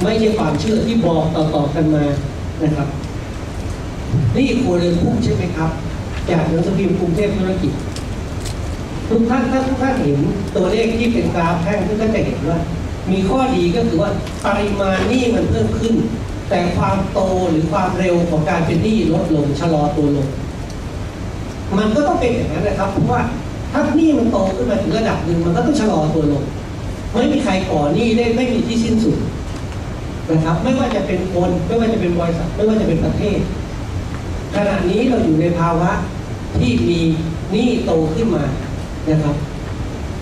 ไม่ใช่ความเชื่อที่บอกต่อกันมานะครับนี่ครัวเรือนพุ่งใช่ไหมครับจากหนังสือพิมพ์กรุงเทพธุรกิจทุกท่านถ้าทุกท่านเห็นตัวเลขที่เป็นกราฟแท่งทุกท่านจะเห็นว่ามีข้อดีก็คือว่าปริมาณหนี้มันเพิ่มขึ้นแต่ความโตหรือความเร็วของการเป็นหนี้ลดลงชะลอตัวลงมันก็ต้องเป็นอย่างนั้นนะครับเพราะว่าถ้าหนี้มันโตขึ้นมาถึงระดับหนึ่งมันก็ต้องชะลอตัวลงไม่มีใครก่อหนี้ได้ไม่มีที่สิ้นสุดนะครับไม่ว่าจะเป็นคนไม่ว่าจะเป็นบริษัทไม่ว่าจะเป็นประเทศขณะนี้เราอยู่ในภาวะที่มีหนี้โตขึ้นมานะครับ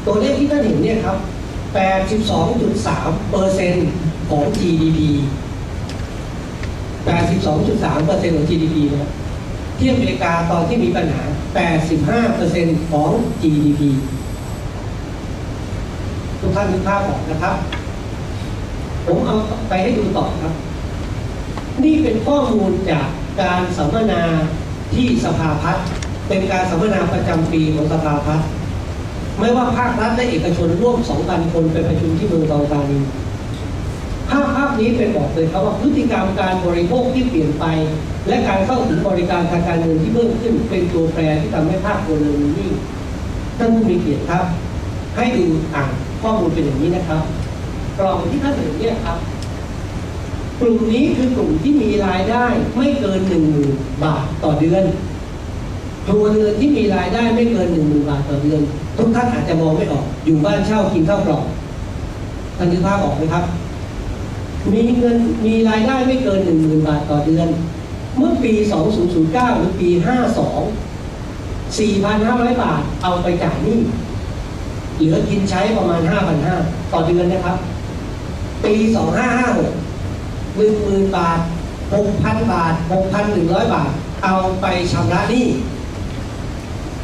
ตัวเลขที่ท่านเห็นเนี่ยครับ 82.3% ของ GDP 82.3% ของ GDP นะครับที่อเมริกาตอนที่มีปัญหา 85% ของ GDP ทุกท่านนึกภาพออกนะครับผมเอาไปให้ดูต่อครับนี่เป็นข้อมูลจากการสัมมนาที่สภาพัฒน์เป็นการสัมมนาประจำปีของสภาพัฒน์ไม่ว่าภาครัฐและเอกชนร่วม 2,000 คนไปประชุมที่เมืองทองธานีภาพนี้เป็นบอกเลยครับว่าพฤติกรรมการบริโภคที่เปลี่ยนไปและการเข้าถึงบริการทางการเงินที่เพิ่มขึ้นเป็นตัวแปรที่ทำให้ภาคครัวเรือนนี้ท่านผู้มีเกียรติครับให้ดูข้อมูลเป็นอย่างนี้นะครับกล่องที่ท่านเห็นเนี่ยครับกลุ่มนี้คือกลุ่มที่มีรายได้ไม่เกิน 10,000 บาทต่อเดือนครัวเรือนที่มีรายได้ไม่เกิน 10,000 บาทต่อเดือนทุกท่านอาจจะมองไม่ออกอยู่บ้านเช่ากินข้าวกล่องท่านนึกภาพออกไหมครับมีรายได้ไม่เกิน 10,000 บาทต่อเดือนเมื่อปี 2009 หรือปี 52 4,500 บาทเอาไปจ่ายหนี้เหลือกินใช้ประมาณ 5,500 ต่อเดือนนะครับปี 2556 10,000 บาท 6,000 บาท 6,100 บาทเอาไปชำระหนี้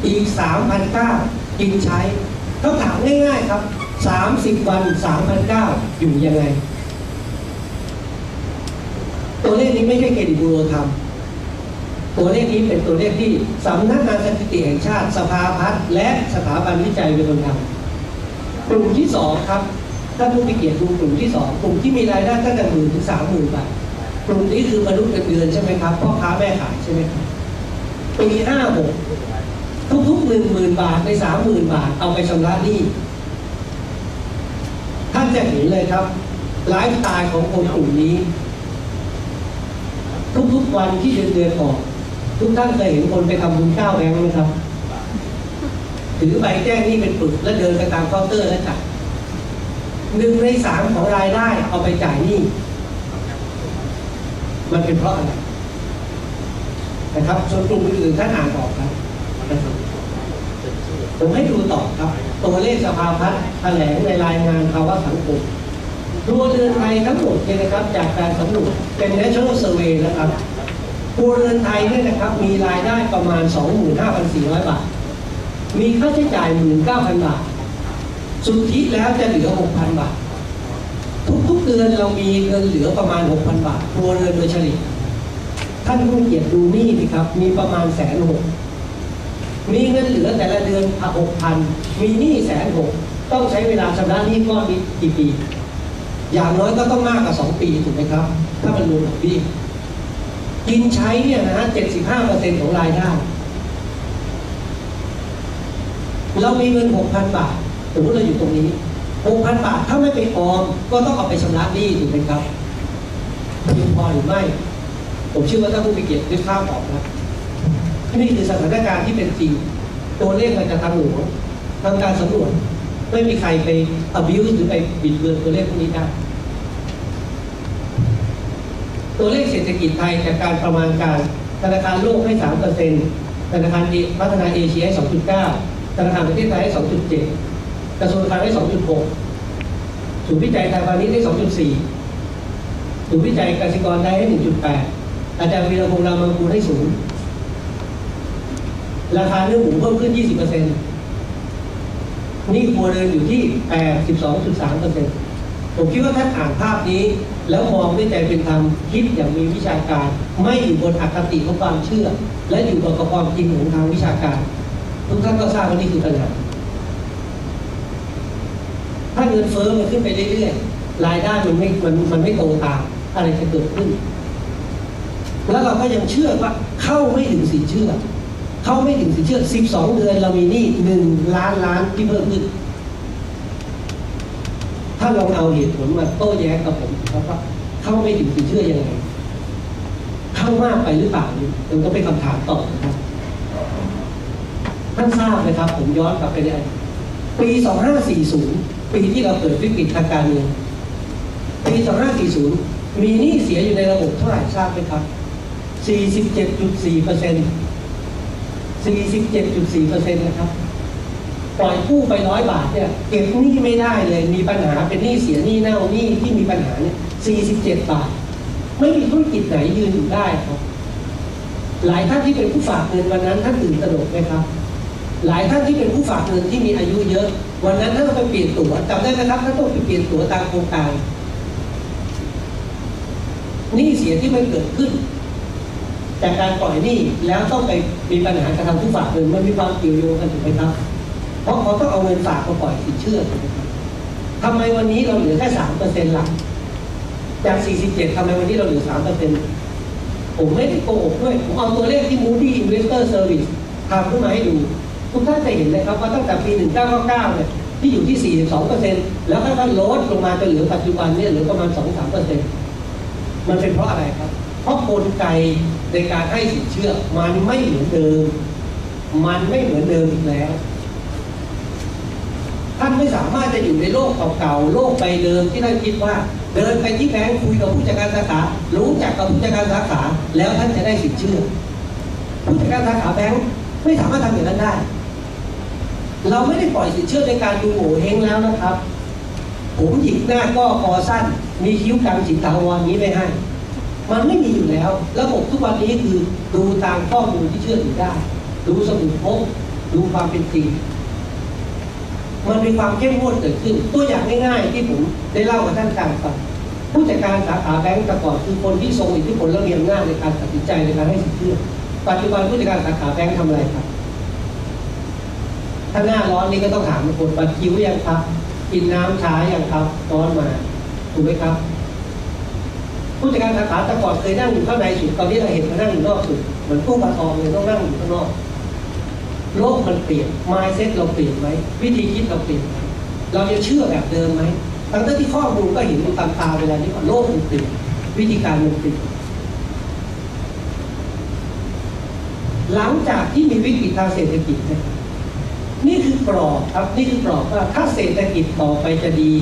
อีก 3,900 กินใช้เขาถามง่ายๆครับ30 วัน 3,900 อยู่ยังไงตัวเลขนี้ไม่ใช่เครดิตบูโรทำตัวเลขนี้เป็นตัวเลขที่สำนักงานสถิติแห่งชาติสภาพัฒน์และสถาบันวิจัยเป็นคนทำกลุ่มที่2ครับท่านผู้มีเกียรติดูกลุ่มที่2กลุ่มที่มีรายได้ตั้งแต่10,000 ถึง 30,000 บาทกลุ่มนี้คือมนุษย์เงินเดือนใช่ไหมครับพ่อค้าแม่ขายใช่ไหมครับปี56ทุกๆ 10,000 บาทใน 30,000 บาทเอาไปชำระหนี้ท่านจะเห็นเลยครับไลฟ์สไตล์ของคนกลุ่มนี้ทุกๆวันที่เดือนออกทุกท่านเคยเห็นคนไปทำบุญ9 แบงค์ไหมครับถือใบแจ้งหนี้เป็นปึกแล้วเดินไปตามเคาน์เตอร์แล้วจ่าย1 ใน 3ของรายได้เอาไปจ่ายหนี้มันเป็นเพราะอะไรนะครับส่วนกลุ่มอื่นๆท่านอ่านออกครับผมให้ดูต่อครับตัวเลขสภาพัฒน์แถลงในรายงานภาวะสังคมครัวเรือนไทยทั้งหมดเนี่ยนะครับจากการสำรวจเป็น National Survey นะครับครัวเรือนไทยเนี่ยนะครับมีรายได้ประมาณ 25,400 บาทมีค่าใช้จ่าย 19,000 บาทสุทธิแล้วจะเหลือ 6,000 บาททุกๆเดือนเรามีเงินเหลือประมาณ 6,000 บาทครัวเรือนโดยเฉลี่ยท่านผู้มีเกียรติดูหนี้สิครับมีประมาณ 160,000มีเงินเหลือแต่ละเดือน 6,000 มีหนี้ 160,000ต้องใช้เวลาชำระหนี้ก้อนนี้กี่ปีอย่างน้อยก็ต้องมากกว่า2 ปีถูกไหมครับถ้ามันรวมดอกเบี้ยกินใช้เนี่ยนะ 75% ของรายได้เรามีเงิน 6,000 บาทสมมติเราอยู่ตรงนี้ 6,000 บาทถ้าไม่ไปออมก็ต้องเอาไปชำระหนี้ถูกไหมครับเพียงพอหรือไม่ผมเชื่อว่าถ้าผู้มีเกียรตินึกภาพออกนะนี่คือสถานการณ์ที่เป็นจริงตัวเลขมันจะทางหลวงทางการสำรวจไม่มีใครไป abuse หรือไปบิดเบือนตัวเลขพวกนี้ได้ตัวเลขเศรษฐกิจไทยจากการประมาณการธนาคารโลกให้ 3% ธนาคารพัฒนาเอเชียให้ 2.9 ธนาคารประเทศไทยให้ 2.7 กระทรวงการให้ 2.6 ศูนย์วิจัยไทยพาณิชย์ให้ 2.4 ศูนย์วิจัยกสิกรไทยให้ 1.8 อาจารย์วีรพงษ์รามมังคูลให้ 0 ราคาเนื้อหมูเพิ่มขึ้น 20%นี่ครัวเรือนอยู่ที่ 82.3% ผมคิดว่าท่านอ่านภาพนี้แล้วมองด้วยใจเป็นธรรมคิดอย่างมีวิชาการไม่อยู่บนอคติของความเชื่อและอยู่บนความจริงของทางวิชาการทุกท่านก็ทราบว่านี่คือปัญหาถ้าเงินเฟ้อมันขึ้นไปเรื่อยๆ รายได้มันไม่โตตามอะไรจะเกิดขึ้นแล้วเราก็ยังเชื่อว่าเข้าไม่ถึงสินเชื่อ12 เดือนเรามีหนี้1 ล้านที่เพิ่มขึ้นถ้าลองเอาเหตุผลมาโต้แย้งกับผมครับว่าเข้าไม่ถึงสินเชื่อยังไงเข้ามากไปหรือเปล่ามันก็เป็นคำถามต่อนะครับท่านทราบไหมครับผมย้อนกลับไปได้ปี 2540 ปีที่เราเกิดวิกฤตทางการเมืองปี 2540 มีหนี้เสียอยู่ในระบบเท่าไหร่ทราบไหมครับ 47.4% นะครับปล่อยกู้ไป100 บาทเนี่ยเก็บหนี้ไม่ได้เลยมีปัญหาเป็นหนี้เสียหนี้เน่าหนี้ที่มีปัญหาเนี่ย47 บาทไม่มีธุรกิจไหนยืนอยู่ได้ครับหลายท่านที่เป็นผู้ฝากเงินวันนั้นท่านตื่นตระหนกไหมครับหลายท่านที่เป็นผู้ฝากเงินที่มีอายุเยอะวันนั้นท่านต้องไปเปลี่ยนตั๋วจำได้ไหมครับท่านต้องไปเปลี่ยนตั๋วตามโครงการหนี้เสียที่มันเกิดขึ้นจากการปล่อยหนี้แล้วต้องไปมีปัญหากับทางผู้ฝากเงินมันมีความเกี่ยวโยงกันถูกไหมครับเพราะเขาต้องเอาเงินฝากมาปล่อยสินเชื่อถูกไหมครับทำไมวันนี้เราเหลือแค่ 3% หลักจาก47ทำไมวันนี้เราเหลือ 3%ผมไม่ได้โกหกด้วยผมเอาตัวเลขที่ Moody Investor Service ทำขึ้นมาให้ดูทุกท่านจะเห็นเลยครับว่าตั้งแต่ปี 1999 เนี่ยที่อยู่ที่ 42% แล้วก็ลดลงมาจนเหลือปัจจุบันเนี่ยเหลือประมาณ 2-3% มันเป็นเพราะอะไรครับเพราะกลไกในการให้สินเชื่อมันไม่เหมือนเดิมอีกแล้วท่านไม่สามารถจะอยู่ในโลกเก่าๆโลกใบเดิมที่ท่านคิดว่าเดินไปที่แบงค์คุยกับผู้จัดการสาขารู้จักกับผู้จัดการสาขาแล้วท่านจะได้สินเชื่อผู้จัดการสาขาแบงค์ไม่สามารถทำอย่างนั้นได้เราไม่ได้ปล่อยสินเชื่อในการดูโง่เฮงแล้วนะครับผมหยิกหน้าก็คอสั้นมีคิ้วกลางจิตตาวรนี้ไม่ให้มันไม่มีอยู่แล้วระบบทุกวันนี้คือดูตามข้อมูลที่เชื่อถือได้ดูสมุดพกดูความเป็นจริงมันมีความเข้มงวดเกิดขึ้นตัวอย่างง่ายๆที่ผมได้เล่ากับท่านการฟังผู้จัดการสาขาแบงก์แต่ก่อนคือคนที่ทรงอิทธิพลและมีอำนาจในการตัดสินใจในการให้สินเชื่อปัจจุบันผู้จัดการสาขาแบงก์ทำอะไรครับถ้าหน้าร้อนนี่ก็ต้องถามคนบัตรคิวยังครับกินน้ำช้ายังครับร้อนมาถูกไหมครับผู้จัดการสาขาแต่ก่อนเคยนั่งอยู่ข้างในสุดตอนนี้เราเห็นมานั่งอยู่นอกสุดเหมือนตู้ปลาทองเลยต้องนั่งอยู่ข้างนอกโลกมันเปลี่ยน mindset เราเปลี่ยนไหมวิธีคิดเราเปลี่ยนไหมเราจะเชื่อแบบเดิมไหมทั้งที่ข้อมูลก็เห็นมันตามตาเวลานี้ว่าโลกมันเปลี่ยนวิธีการมันเปลี่ยนหลังจากที่มีวิกฤตทางเศรษฐกิจนี่คือกรอบครับนี่คือกรอบว่าถ้าเศรษฐกิจต่อไปจะดี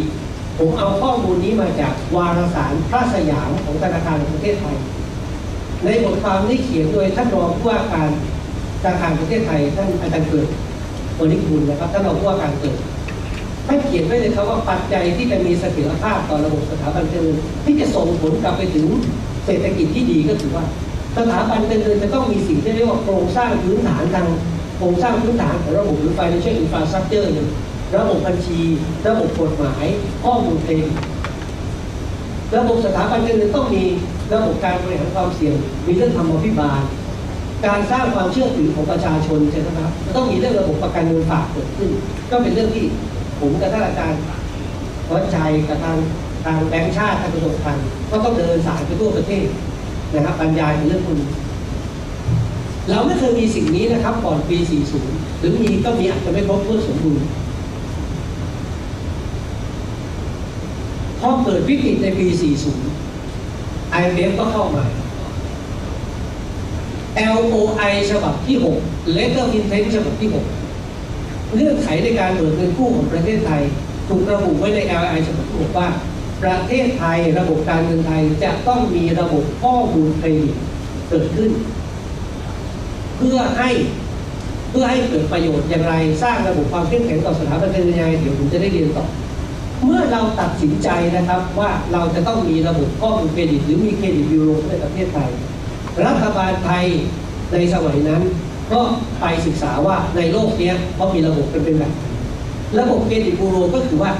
ผมเอาข้อมูลนี้มาจากวารสารพระสยามของธนาคารแห่งประเทศไทยในบทความที่เขียนโดยท่านรองผู้ว่าการธนาคารประเทศไทยท่านอาจารย์เกิดวณิกุลนะครับท่านรองผู้ว่าการเกิดท่านเขียนไว้เลยครับว่าปัจจัยที่จะมีเสถียรภาพต่อระบบสถาบันการเงินที่จะส่งผลกลับไปถึงเศรษฐกิจที่ดีก็คือว่าสถาบันการเงินจะต้องมีสิ่งที่เรียกว่าโครงสร้างพื้นฐานทางโครงสร้างพื้นฐานของระบบหรือ financial infrastructure ระบบบัญชีระบบกฎหมายข้อมูลเครดิตระบบสถาบันการเงินต้องมีระบบการบริหารความเสี่ยงมีเรื่องธรรมาภิบาลการสร้างความเชื่อถือของประชาชนใช่ไหมครับต้องมีเรื่องระบบประกันเงินฝากเกิดขึ้นก็เป็นเรื่องที่ผมกับท่านอาจารย์วัชชัยกับทางแบงก์ชาติทางกระทรวงคลังก็ต้องเดินสายไปทั่วประเทศนะครับบรรยายในเรื่องพวกนี้เราไม่เคยมีสิ่งนี้นะครับก่อนปี 40 หรือมีก็มีอาจจะไม่ครบถ้วนสมบูรณ์พอเกิดวิกฤตในปี 40 IMF ก็เข้ามา LOI ฉบับที่ 6 Letter of Intent ฉบับที่ 6 เงื่อนไขในการเบิกเงินกู้ของประเทศไทยถูกระบุไว้ใน LOI ฉบับที่ 6 ว่าประเทศไทยระบบการเงินไทยจะต้องมีระบบข้อมูลเครดิตเกิดขึ้นเพื่อให้เกิดประโยชน์อย่างไรสร้างระบบความเข้มแข็งต่อสถาบันการเงินยังไงเดี๋ยวผมจะได้เรียนต่อเมื่อเราตัดสินใจนะครับว่าเราจะต้องมีระบบข้อมูลเครดิตหรือมีเครดิตบูโรในประเทศไทยรัฐบาลไทยในสมัยนั้นก็ไปศึกษาว่าในโลกนี้เขามีระบบเป็นแบบระบบเครดิตบูโรก็คือว่า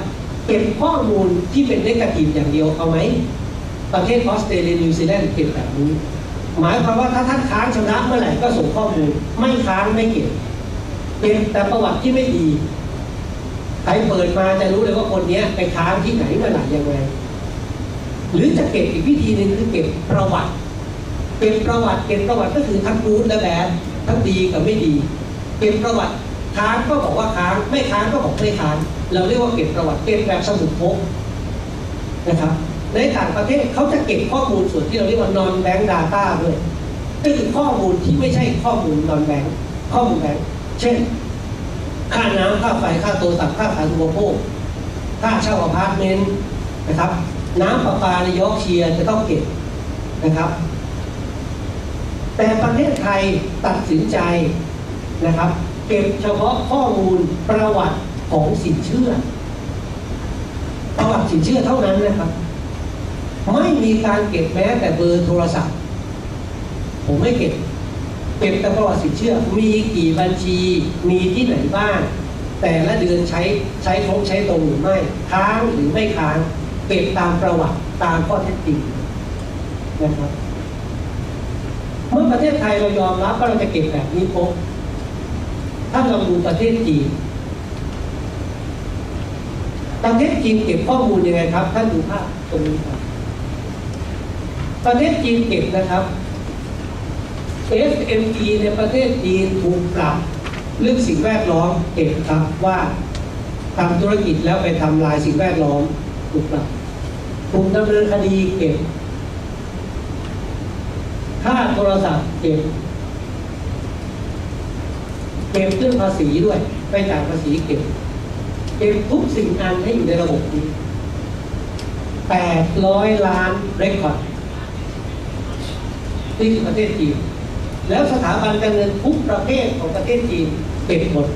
เก็บข้อมูลที่เป็นเนกาทีฟอย่างเดียวเอาไหมประเทศออสเตรเลียนิวซีแลนด์เก็บแบบนี้หมายความว่าถ้าท่านค้างชำระเมื่อไหร่ก็ส่งข้อมูลไม่ค้างไม่เก็บแต่ประวัติที่ไม่ดีใครเปิดมาจะรู้เลยว่าคนนี้ไปค้างที่ไหนเมื่อไหร่ยังไง หรือจะเก็บอีกวิธีหนึ่งคือเก็บประวัติเก็บประวัติก็คือทั้งกู๊ดและแบดทั้งดีกับไม่ดีเก็บประวัติค้างก็บอกว่าค้างไม่ค้างก็บอกไม่ค้างเราเรียกว่าเก็บประวัติเก็บแบบสมุดพกนะครับในต่างประเทศเขาจะเก็บข้อมูลส่วนที่เราเรียกว่า non bank data ด้วยก็คือข้อมูลที่ไม่ใช่ข้อมูล non bank ข้อมูลแบงค์เช่นค่าน้ำค่าไฟค่าโทรศัพท์ค่าสาธารณูปโภคค่าเช่าอพาร์ตเมนต์นะครับน้ำประปาในยอร์กเชียร์จะต้องเก็บนะครับแต่ประเทศไทยตัดสินใจนะครับเก็บเฉพาะข้อมูลประวัติของสินเชื่อประวัติสินเชื่อเท่านั้นนะครับไม่มีการเก็บแม้แต่เบอร์โทรศัพท์ผมไม่เก็บแต่ประวัติสินเชื่อมีกี่บัญชีมีที่ไหนบ้างแต่ละเดือนใช้ครบใช้ตรงหรือไม่ค้างหรือไม่ค้างเก็บตามประวัติตามข้อเท็จจริงนะครับเมื่อประเทศไทยเรายอมรับว่าเราจะเก็บแบบนี้ปุ๊บถ้าเราดูประเทศจีนเก็บข้อมูลยังไงครับท่านดูภาพตรงนี้ครับประเทศจีนเก็บนะครับ SME ในประเทศจีนถูกปรับเรื่องสิ่งแวดล้อมเก็บครับว่าทำธุรกิจแล้วไปทำลายสิ่งแวดล้อมถูกปรับถูกดำเนินคดีเก็บค่าโทรศัพท์เก็บเรื่องภาษีด้วยไปจ่ายภาษีเก็บทุกสิ่งอันให้อยู่ในระบบนี้800 ล้านเรคคอร์ดที่ประเทศจีนแล้วสถาบันการเงินทุกประเภทของประเทศจีนเก็บหมด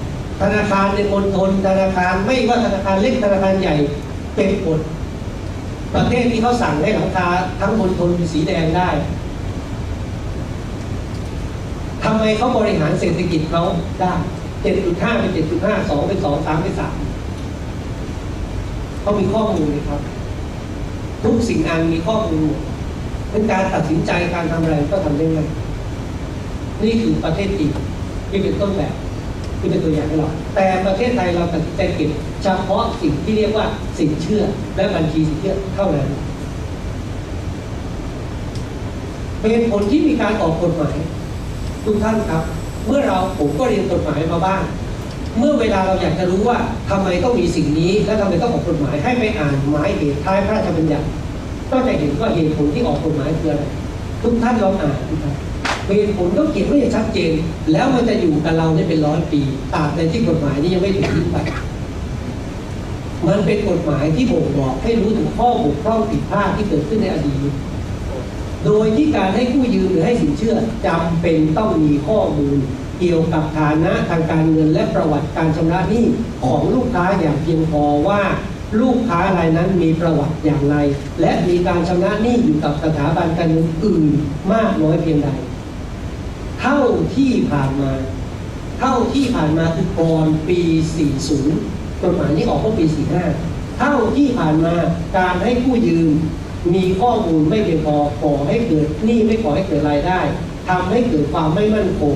ธนาคารในมณฑลธนาคารไม่ว่าธนาคารเล็กธนาคารใหญ่เก็บหมดประเทศที่เขาสั่งให้หลังคาทั้งมณฑลเป็นสีแดงได้ทำไมเขาบริหารเศรษฐกิจเขาได้ 7.5 เป็น 7.5 2 เป็น 2 3 เป็น 3เขามีข้อมูลเลยครับทุกสิ่งอันมีข้อมูลเป็นการตัดสินใจการทำอะไรก็ทำได้ง่ายนี่คือประเทศจีนที่เป็นต้นแบบที่เป็นตัวอย่างให้เราแต่ประเทศไทยเราตัดสินใจเก็บเฉพาะสิ่งที่เรียกว่าสินเชื่อและบัญชีสินเชื่อเท่านั้นเป็นผลที่มีการออกกฎหมายทุกท่านครับเมื่อผมก็เรียนกฎหมายมาบ้างเมื่อเวลาเราอยากจะรู้ว่าทำไมต้องมีสิ่งนี้และทำไมต้องออกกฎหมายให้ไปอ่านหมายเหตุท้ายพระราชบัญญัติก็จะเห็นว่าเหตุผลที่ออกกฎหมายคืออะไรทุกท่านลองอ่านดูครับเหตุผลก็เขียนไว้อย่างชัดเจนแล้วมันจะอยู่กับเราได้เป็น100 ปีตราบใดที่กฎหมายนี้ยังไม่ถูกทิ้งไปมันเป็นกฎหมายที่บ่งบอกให้รู้ถึงข้อบกพร่องผิดพลาดที่เกิดขึ้นในอดีตโดยที่การให้กู้ยืมหรือให้สินเชื่อจำเป็นต้องมีข้อมูลเกี่ยวกับฐานะทางการเงินและประวัติการชำระหนี้ของลูกค้าอย่างเพียงพอว่าลูกค้ารายนั้นมีประวัติอย่างไรและมีการชำระหนี้อยู่กับสถาบันการเงินอื่นมากน้อยเพียงใดเท่าที่ผ่านมาคือก่อนปี 40 กฎหมายนี้ออกเมื่อปี 45 เท่าที่ผ่านมาการให้กู้ยืมมีข้อมูลไม่เพียงพอก่อให้เกิดหนี้ไม่ก่อให้เกิดรายได้ทำให้เกิดความไม่มั่นคง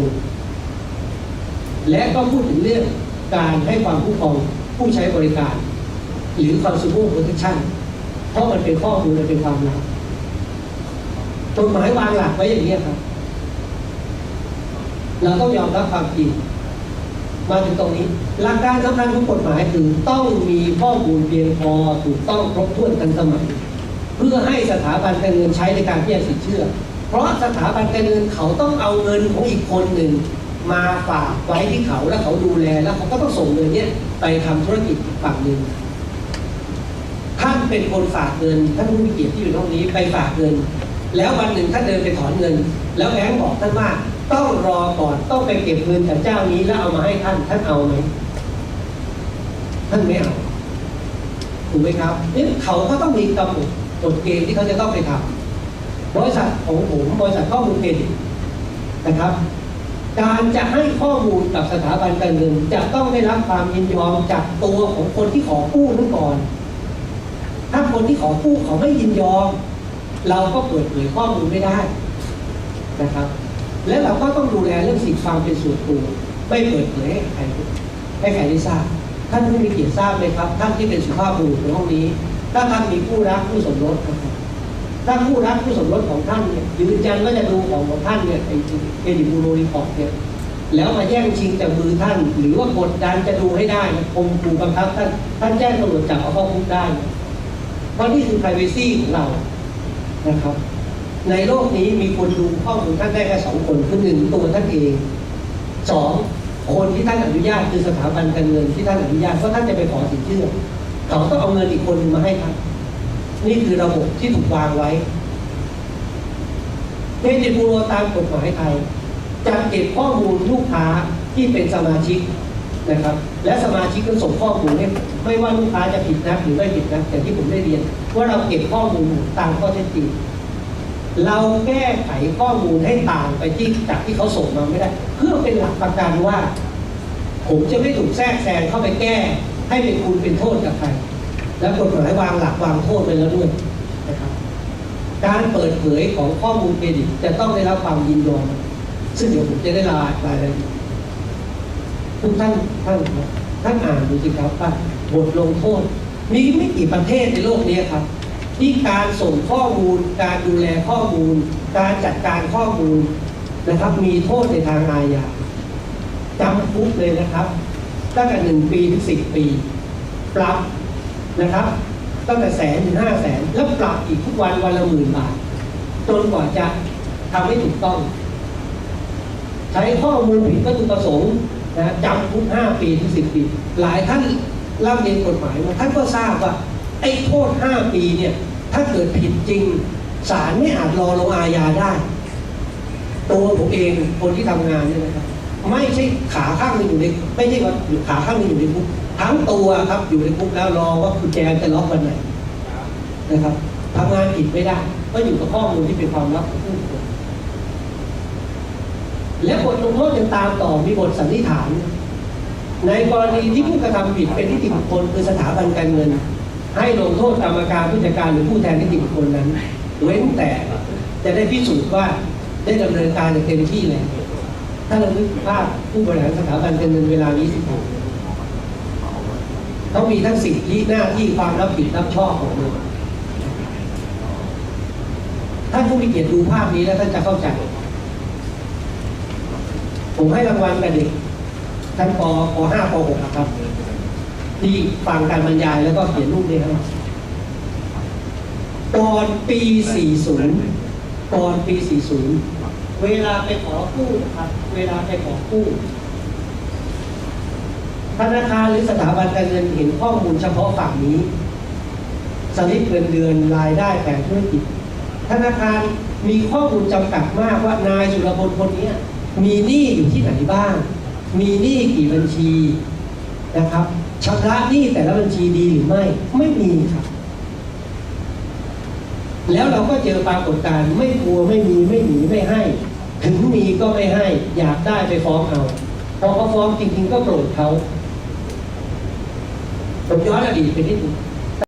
และก็พูดถึงเรื่องการให้ความคุ้มครองผู้ใช้บริการหรือ consumer protection เพราะมันเป็นข้อมูลมันเป็นความลับกฎหมายวางหลักไว้อย่างนี้ครับเราต้องยอมรับความจริงมาถึงตรงนี้หลักการสำคัญของกฎหมายคือต้องมีข้อมูลเพียงพอถูกต้องครบถ้วนทันสมัยเพื่อให้สถาบันการเงินใช้ในการพิจารณาสินเชื่อเพราะสถาบันการเงินเขาต้องเอาเงินของอีกคนหนึ่งมาฝากไว้ที่เขาแล้วเขาดูแลแล้วเขาก็ต้องส่งเงินนี้ไปทำธุรกิจอีกฝั่งหนึ่งท่านเป็นคนฝากเงินท่านผู้มีเกียรติที่อยู่ตรงนี้ไปฝากเงินแล้ววันหนึ่งท่านเดินไปถอนเงินแล้วแบงก์บอกท่านว่าต้องรอก่อนต้องไปเก็บเงินจากเจ้านี้แล้วเอามาให้ท่านเอาไหมท่านไม่เอาถูกไหมครับนี่เขาก็ต้องมีกำหนดกฎเกณฑ์ที่เขาจะต้องไปทำบริษัทของผมบริษัทข้อมูลเครดิตนะครับการจะให้ข้อมูลกับสถาบันการเงินจะต้องได้รับความยินยอมจากตัวของคนที่ขอกู้นั้นก่อนถ้าคนที่ขอกู้เขาไม่ยินยอมเราก็เปิดเผยข้อมูลไม่ได้นะครับและเราก็ต้องดูแลเรื่องสิทธิความเป็นส่วนตัวไม่เปิดเผยให้ใครได้ทราบท่านผู้มีเกียรติทราบไหมครับท่านที่เป็นสุภาพบุรุษในห้องนี้ถ้าท่านมีคู่รักคู่สมรสนะครับ ถ้าคู่รักคู่สมรสของท่านเนี่ยยืนยันว่าจะดูของท่านเนี่ยไอ้เครดิตบูโรรีพอร์ตเนี่ยแล้วมาแย่งชิงจากมือท่าน หรือว่ากดดันจะดูให้ได้ข่มขู่บังคับท่านแจ้งตำรวจจับเอาเข้าคุกได้เพราะนี่คือ privacy ของเรานะครับในโลกนี้มีคนดูข้อมูลท่านได้แค่2 คนคือ1ตัวท่านเอง2คนที่ท่านอนุญาตคือสถาบันการเงินที่ท่านอนุญาตเพราะท่านจะไปขอสินเชื่อเขาต้องเอาเงินอีกคนนึงมาให้ท่านนี่คือระบบที่ถูกวางไว้เครดิตบูโรตามกฎหมายไทยจะเก็บข้อมูลลูกค้าที่เป็นสมาชิกนะครับและสมาชิกก็ส่งข้อมูลให้ไม่ว่าลูกค้าจะผิดนัดหรือไม่ผิดนัดอย่างที่ผมได้เรียนว่าเราเก็บข้อมูลตามข้อเท็จจริงเราแก้ไขข้อมูลให้ต่างไปจากที่เขาส่งมาไม่ได้เพื่อเป็นหลักประกันว่าผมจะไม่ถูกแทรกแซงเข้าไปแก้ให้เป็นคุณเป็นโทษกับใครและกฎหมายวางหลักวางโทษไปแล้วด้วยนะครับการเปิดเผยของข้อมูลเครดิตจะต้องได้รับความยินยอมซึ่งเดี๋ยวผมจะได้รายละเอียดทุกท่านอ่านดูสิครับว่าบทลงโทษมีไม่กี่ประเทศในโลกนี้ครับที่การส่งข้อมูลการดูแลข้อมูลการจัดการข้อมูลนะครับมีโทษในทางอาญาจำคุกเลยนะครับตั้งแต่1 ปีถึง10 ปีปรับนะครับตั้งแต่100,000 ถึง 500,000แล้วปรับอีกทุกวันวันละ10,000 บาทจนกว่าจะทำให้ถูกต้องใช้ข้อมูลผิดวัตถุประสงค์นะจำคุก5 ปีถึง10 ปีหลายท่านร่ำเรียนกฎหมายมาท่านก็ทราบว่าไอ้โทษ5 ปีเนี่ยถ้าเกิดผิดจริงศาลไม่อาจรอลงอาญาได้ตัวผมเองคนที่ทำงานเนี่ยนะครับไม่ใช่ขาข้างนึงอยู่ในไม่ใช่ว่าขาข้างนึงอยู่ในคุกทั้งตัวครับอยู่ในคุกแล้วรอว่ากุญแจจะล็อกวันไหนนะครับทำงานผิดไม่ได้ก็อยู่กับข้อมูลที่เป็นความลับของผู้คนและบทลงโทษยังตามต่อมีบทสันนิษฐานในกรณีที่ผู้กระทำผิดเป็นนิติบุคคลคือสถาบันการเงินให้ลงโทษกรรมการผู้จัดการหรือผู้แทนนิติบุคคลนั้นเว้นแต่จะได้พิสูจน์ว่าได้ดำเนินการอย่างเต็มที่แล้วถ้าเรานึกภาพผู้บริหารสถาบันการเงินเวลานี้สิครับเขามีทั้งสิทธิหน้าที่ความรับผิดรับชอบของมันท่านผู้มีเกียรติดูภาพนี้แล้วท่านจะเข้าใจผมให้รางวัลกับเด็กชั้นป .5 ป .6 ครับที่ฟังการบรรยายแล้วก็เขียนรูปนี้ครับก่อนปี 40 เวลาไปขอกู้ครับเวลาไปขอกู้ธนาคารหรือสถาบันการเงินเห็นข้อมูลเฉพาะฝั่งนี้สลิปเงินเดือนรายได้แผนธุรกิจธนาคารมีข้อมูลจำกัดมากว่านายสุรพลคนนี้มีหนี้อยู่ที่ไหนบ้างมีหนี้กี่บัญชีนะครับชำระหนี้แต่ละบัญชีดีหรือไม่มีครับแล้วเราก็เจอปรากฏการณ์ไม่กลัวไม่มีไม่หนีไม่ให้ถึงมีก็ไม่ให้อยากได้ไปฟ้องเอาพอเขาฟ้องจริงๆก็โกรธเขาผมย้อนอดีตไปนิดนึง